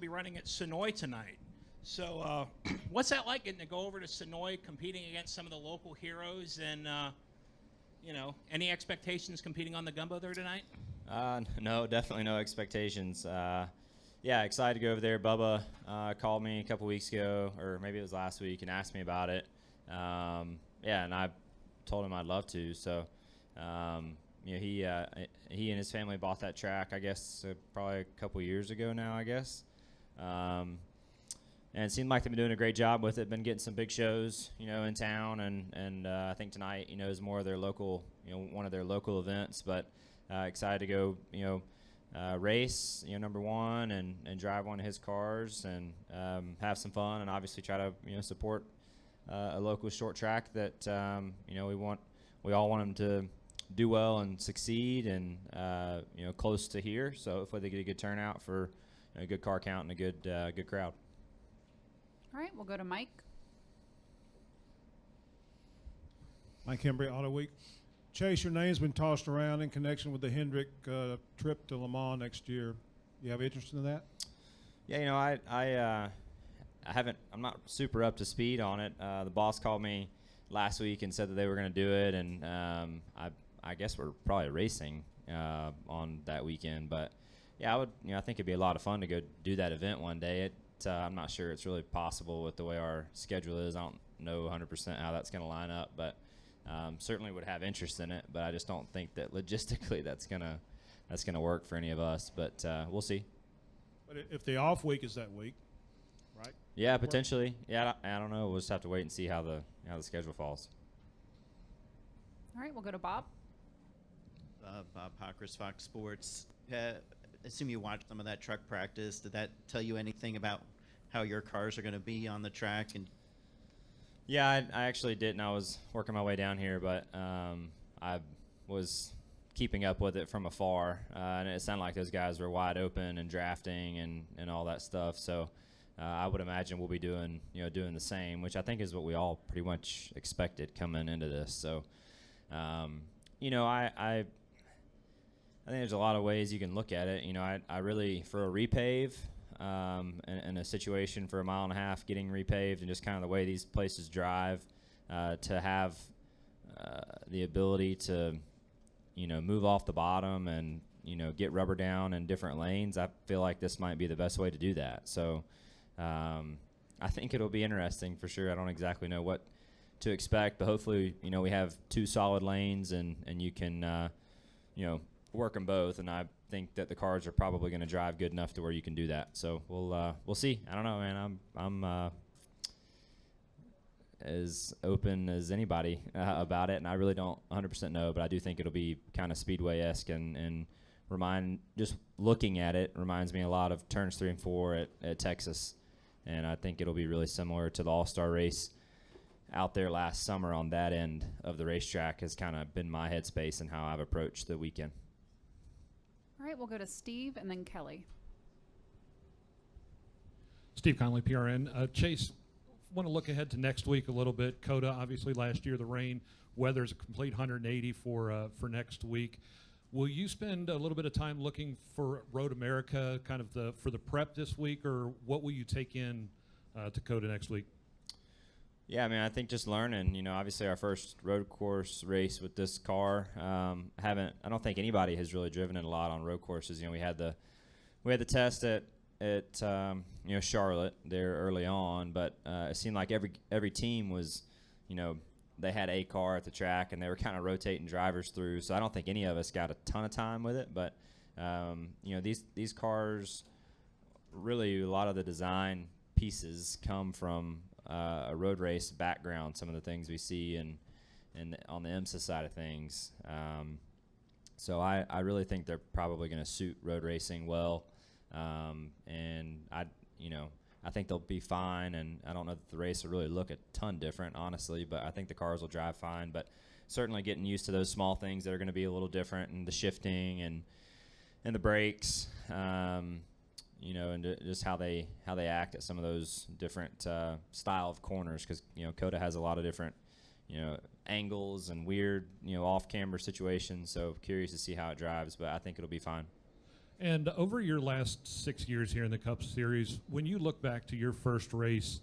be running at Sonoy tonight. So what's that like getting to go over to Sonoy, competing against some of the local heroes, and any expectations competing on the Gumbo there tonight? No, definitely no expectations. Yeah, excited to go over there. Bubba called me a couple weeks ago, or maybe it was last week, and asked me about it. And I told him I'd love to. So, he and his family bought that track, I guess, probably a couple years ago now, I guess. And it seemed like they've been doing a great job with it. Been getting some big shows, in town, and I think tonight, is more of their local, one of their local events. But excited to go, race, number one, and drive one of his cars, and have some fun, and obviously try to, support a local short track that, we all want them to do well and succeed, and close to here. So hopefully they get a good turnout for a good car count and a good crowd. All right, we'll go to Mike. Mike Hembry, Auto Week. Chase, your name's been tossed around in connection with the Hendrick trip to Le Mans next year. You have interest in that? Yeah, I haven't. I'm not super up to speed on it. The boss called me last week and said that they were going to do it, and I guess we're probably racing on that weekend. But yeah, I think it'd be a lot of fun to go do that event one day. I'm not sure it's really possible with the way our schedule is. I don't know 100% how that's going to line up, but certainly would have interest in it. But I just don't think that logistically that's gonna work for any of us. But we'll see. But if the off week is that week, right? Yeah, potentially. Yeah, I don't know. We'll just have to wait and see how the schedule falls. All right, we'll go to Bob. Bob Pockris, Fox Sports. I assume you watched some of that truck practice. Did that tell you anything about how your cars are going to be on the track? And yeah, I actually didn't. I was working my way down here, but I was keeping up with it from afar, and it sounded like those guys were wide open and drafting and all that stuff. So I would imagine we'll be doing the same, which I think is what we all pretty much expected coming into this. So I think there's a lot of ways you can look at it. I really, for a repave, in a situation for a mile and a half getting repaved, and just kind of the way these places drive, to have the ability to, move off the bottom and, get rubber down in different lanes, I feel like this might be the best way to do that. So I think it'll be interesting for sure. I don't exactly know what to expect, but hopefully, we have two solid lanes, and you can, work them both, and I think that the cars are probably going to drive good enough to where you can do that. So we'll see. I don't know, man. I'm as open as anybody about it, and I really don't 100% know, but I do think it'll be kind of Speedway-esque, and just looking at it reminds me a lot of turns 3 and 4 at Texas, and I think it'll be really similar to the All-Star race out there last summer on that end of the racetrack. Has kind of been my headspace and how I've approached the weekend. All right, we'll go to Steve and then Kelly. Steve Conley, PRN. Chase, want to look ahead to next week a little bit. Coda, obviously last year the rain, weather's a complete 180 for next week. Will you spend a little bit of time looking for Road America, kind of for the prep this week, or what will you take in to Coda next week? Yeah, I mean, I think just learning. Obviously our first road course race with this car. I don't think anybody has really driven it a lot on road courses. We had the test at Charlotte there early on, but it seemed like every team was, they had a car at the track, and they were kind of rotating drivers through. So I don't think any of us got a ton of time with it, but these cars, really a lot of the design pieces come from a road race background. Some of the things we see and on the IMSA side of things. So I really think they're probably going to suit road racing well, and I think they'll be fine. And I don't know that the race will really look a ton different, honestly, but I think the cars will drive fine. But certainly getting used to those small things that are going to be a little different, and the shifting and the brakes. And just how they act at some of those different style of corners, because Coda has a lot of different angles and weird off-camera situations. So curious to see how it drives, but I think it'll be fine. And over your last 6 years here in the Cup Series, when you look back to your first race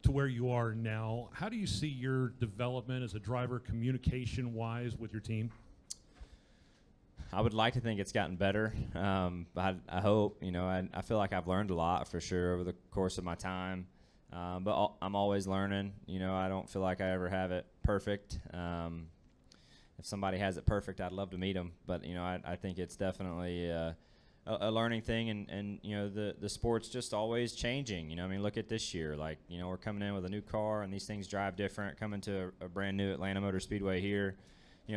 to where you are now, how do you see your development as a driver communication-wise with your team? I would like to think it's gotten better. I hope, I feel like I've learned a lot for sure over the course of my time. But I'm always learning. I don't feel like I ever have it perfect. If somebody has it perfect, I'd love to meet them. But, I think it's definitely a learning thing. And the sport's just always changing. Look at this year. Like, we're coming in with a new car, and these things drive different. Coming to a brand new Atlanta Motor Speedway here.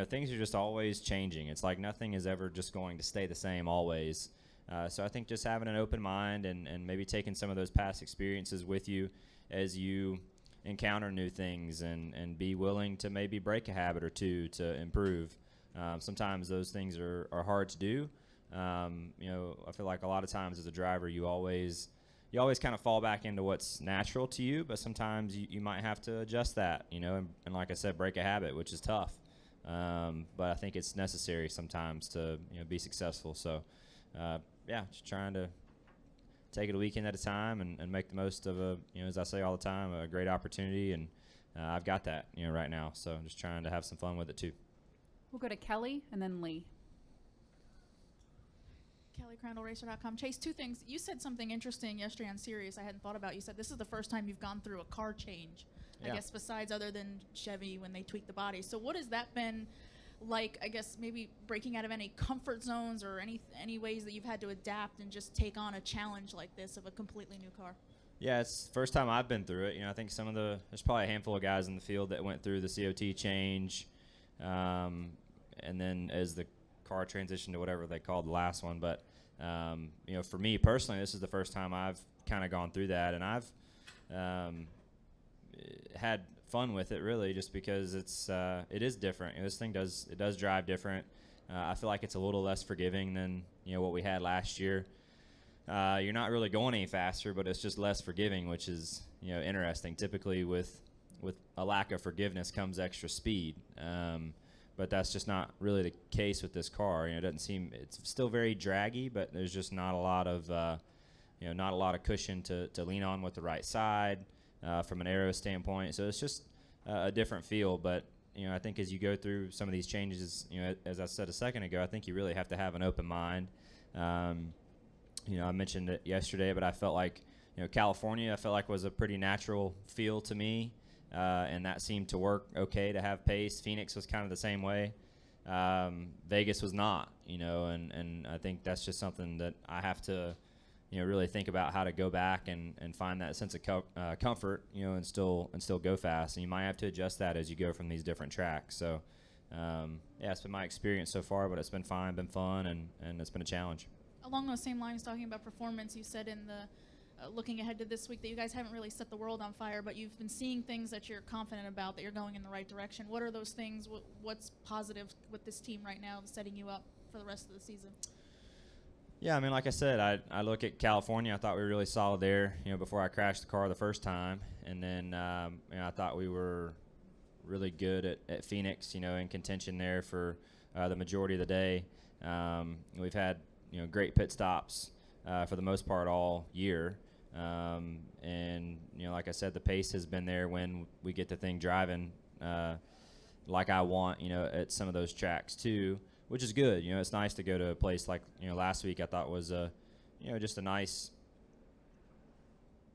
Things are just always changing. It's like nothing is ever just going to stay the same always. So I think just having an open mind and maybe taking some of those past experiences with you as you encounter new things and be willing to maybe break a habit or two to improve. Sometimes those things are hard to do. I feel like a lot of times as a driver you always kind of fall back into what's natural to you, but sometimes you might have to adjust that, and like I said, break a habit, which is tough. But I think it's necessary sometimes to be successful. So just trying to take it a weekend at a time and make the most of as I say all the time, a great opportunity, and I've got that right now. So I'm just trying to have some fun with it too. We'll go to Kelly and then Lee. Kelly, CrandallRacer.com. Chase, two things. You said something interesting yesterday on Sirius I hadn't thought about. You said this is the first time you've gone through a car change. Yeah. I guess besides other than Chevy when they tweak the body. So what has that been like? I guess maybe breaking out of any comfort zones or any ways that you've had to adapt and just take on a challenge like this of a completely new car? Yeah, it's the first time I've been through it. I think there's probably a handful of guys in the field that went through the COT change, and then as the car transitioned to whatever they called the last one. But for me personally, this is the first time I've kind of gone through that, and I've had fun with it really, just because it is different. This thing does drive different. I feel like it's a little less forgiving than what we had last year. You're not really going any faster, but it's just less forgiving, which is interesting. Typically with a lack of forgiveness comes extra speed, but that's just not really the case with this car. It doesn't seem, it's still very draggy, but there's just not a lot of cushion to lean on with the right side. From an aero standpoint, so it's just a different feel. But I think as you go through some of these changes, as I said a second ago, I think you really have to have an open mind. I mentioned it yesterday, but I felt like California, I felt like was a pretty natural feel to me, and that seemed to work okay to have pace. Phoenix was kind of the same way. Vegas was not, and I think that's just something that I have to really think about, how to go back and find that sense of comfort, and still go fast. And you might have to adjust that as you go from these different tracks. So, it's been my experience so far, but it's been fine, been fun, and it's been a challenge. Along those same lines, talking about performance, you said in the looking ahead to this week that you guys haven't really set the world on fire, but you've been seeing things that you're confident about, that you're going in the right direction. What are those things? What's positive with this team right now setting you up for the rest of the season? Yeah, like I said, I look at California. I thought we were really solid there, before I crashed the car the first time. And then, I thought we were really good at Phoenix, in contention there for the majority of the day. We've had, great pit stops for the most part all year. And, like I said, the pace has been there when we get the thing driving like I want, at some of those tracks too. Which is good. It's nice to go to a place like, last week I thought was, just a nice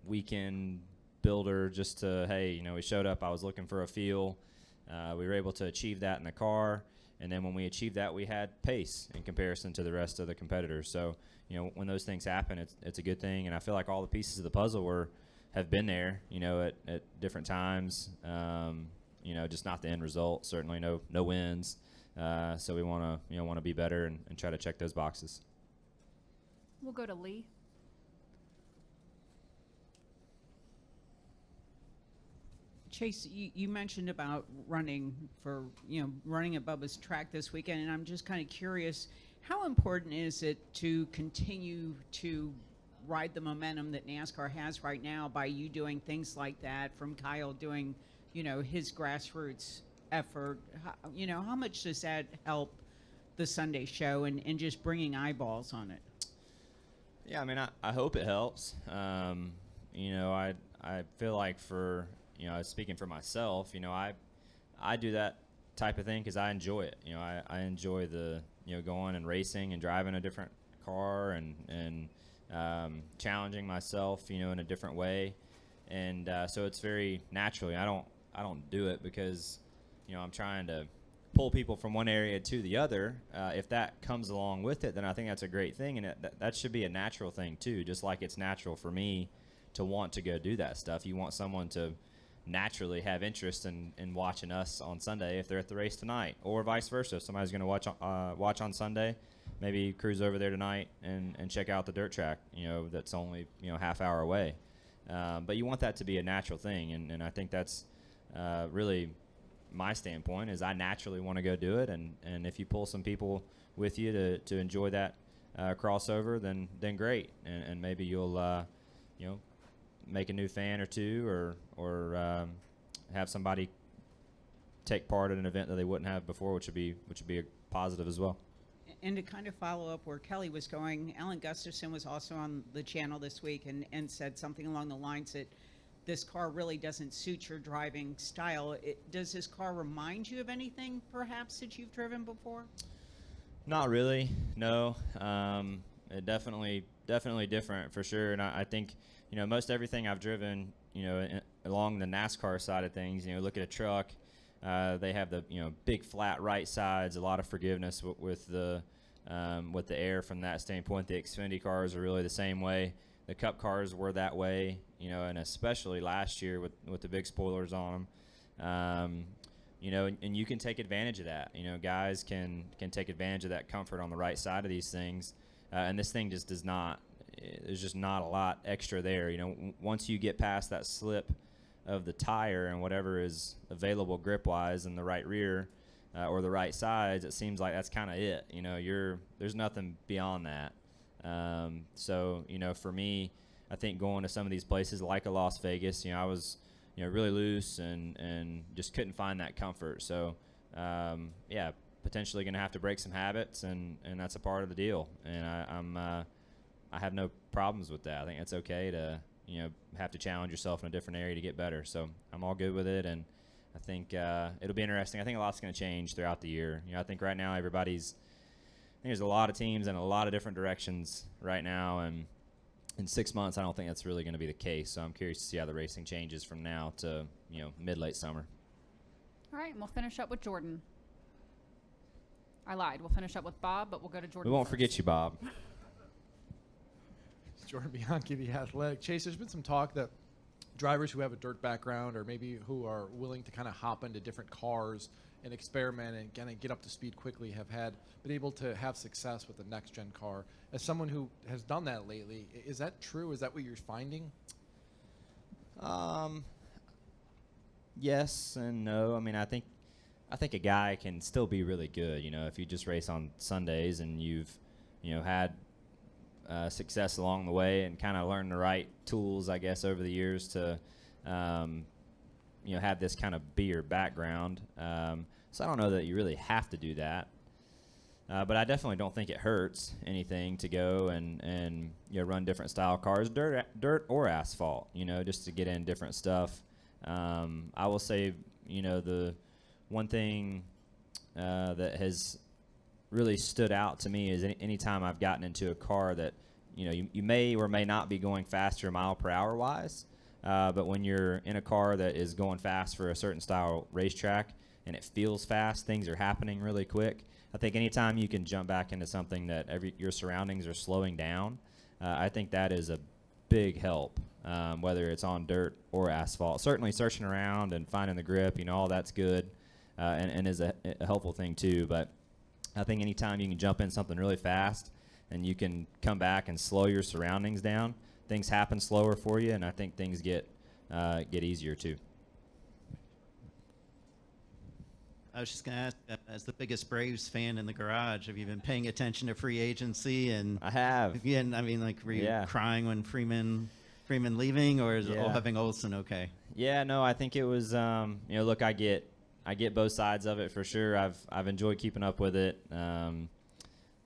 weekend builder, just to, hey, we showed up, I was looking for a feel. We were able to achieve that in the car. And then when we achieved that, we had pace in comparison to the rest of the competitors. So, when those things happen, it's a good thing. And I feel like all the pieces of the puzzle have been there, at different times. Just not the end result. Certainly no wins. So we want to be better and try to check those boxes. We'll go to Lee. Chase, you mentioned about running at Bubba's track this weekend, and I'm just kind of curious, how important is it to continue to ride the momentum that NASCAR has right now by you doing things like that, from Kyle doing, his grassroots effort? How much does that help the Sunday show and just bringing eyeballs on it? Yeah, I mean, I hope it helps. You know, I feel like for, you know, speaking for myself, you know, I do that type of thing because I enjoy it. You know, I enjoy the, you know, going and racing and driving a different car and challenging myself, you know, in a different way. And so it's very naturally. I don't do it because, you know, I'm trying to pull people from one area to the other. If that comes along with it, then I think that's a great thing, and that should be a natural thing too. Just like it's natural for me to want to go do that stuff. You want someone to naturally have interest in watching us on Sunday if they're at the race tonight, or vice versa. If somebody's going to watch on Sunday, maybe cruise over there tonight and check out the dirt track. You know, that's only, you know, half hour away. But you want that to be a natural thing, and I think that's really my standpoint is I naturally want to go do it, and if you pull some people with you to enjoy that crossover, then great, and maybe you'll you know, make a new fan or two, or have somebody take part in an event that they wouldn't have before, which would be a positive as well. And to kind of follow up where Kelly was going, Alan Gustafson was also on the channel this week and said something along the lines that this car really doesn't suit your driving style. Does this car remind you of anything, perhaps, that you've driven before? Not really, no. It definitely different for sure. And I think, you know, most everything I've driven, you know, along the NASCAR side of things, you know, look at a truck. They have the, you know, big flat right sides, a lot of forgiveness with the air from that standpoint. The Xfinity cars are really the same way. The Cup cars were that way, you know, and especially last year with the big spoilers on them. You know, and you can take advantage of that. You know, guys can take advantage of that comfort on the right side of these things, and this thing just does not. There's just not a lot extra there. You know, once you get past that slip of the tire and whatever is available grip-wise in the right rear or the right sides, it seems like that's kind of it. You know, there's nothing beyond that. So, you know, for me, I think going to some of these places like a Las Vegas, you know, I was, you know, really loose and just couldn't find that comfort. So, yeah, potentially going to have to break some habits, and that's a part of the deal. And I have no problems with that. I think it's okay to, you know, have to challenge yourself in a different area to get better. So I'm all good with it, and I think it'll be interesting. I think a lot's going to change throughout the year. You know, I think right now there's a lot of teams in a lot of different directions right now, and in 6 months, I don't think that's really going to be the case. So I'm curious to see how the racing changes from now to, you know, mid-late summer. All right, and we'll finish up with Jordan. I lied. We'll finish up with Bob, but we'll go to Jordan. We won't first. forget you, Bob. Jordan Bianchi, The Athletic. Chase, there's been some talk that drivers who have a dirt background or maybe who are willing to kind of hop into different cars and experiment and kind of get up to speed quickly have been able to have success with the next-gen car. As someone who has done that lately, is that true? Is that what you're finding? Yes and no. I mean, I think a guy can still be really good, you know, if you just race on Sundays and you've, you know, had success along the way and kind of learn the right tools, I guess, over the years to, you know, have this kind of be your background. So I don't know that you really have to do that. But I definitely don't think it hurts anything to go and you know, run different style cars, dirt or asphalt, you know, just to get in different stuff. I will say, you know, the one thing that has really stood out to me is any time I've gotten into a car that, you know, you may or may not be going faster mile per hour wise, but when you're in a car that is going fast for a certain style racetrack and it feels fast, things are happening really quick. I think anytime you can jump back into something that your surroundings are slowing down, I think that is a big help, whether it's on dirt or asphalt. Certainly searching around and finding the grip, you know, all that's good and is a helpful thing too. But I think anytime you can jump in something really fast and you can come back and slow your surroundings down, things happen slower for you, and I think things get easier too. I was just going to ask, as the biggest Braves fan in the garage, have you been paying attention to free agency? And I have. Yeah, I mean, like, were you Yeah. crying when Freeman leaving, or is Yeah. having Olsen okay? Yeah, no, I think it was. You know, look, I get both sides of it for sure. I've enjoyed keeping up with it.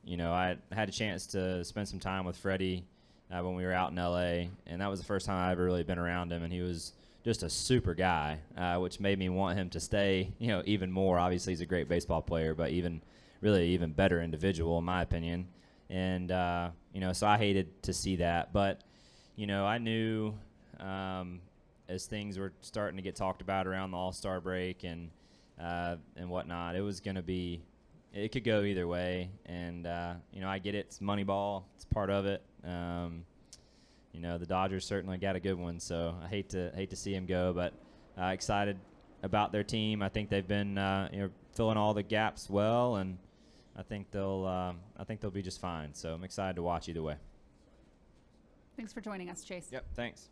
You know, I had a chance to spend some time with Freddie when we were out in LA, and that was the first time I ever really been around him, and he was just a super guy, which made me want him to stay, even more. Obviously, he's a great baseball player, but even better individual, in my opinion. And, so I hated to see that. But, I knew as things were starting to get talked about around the All-Star break and whatnot, it could go either way. And, I get it. It's Moneyball. It's part of it. The Dodgers certainly got a good one, so I hate to see him go, but excited about their team. I think they've been filling all the gaps well, and I think they'll be just fine. So I'm excited to watch either way. Thanks for joining us, Chase. Yep, thanks.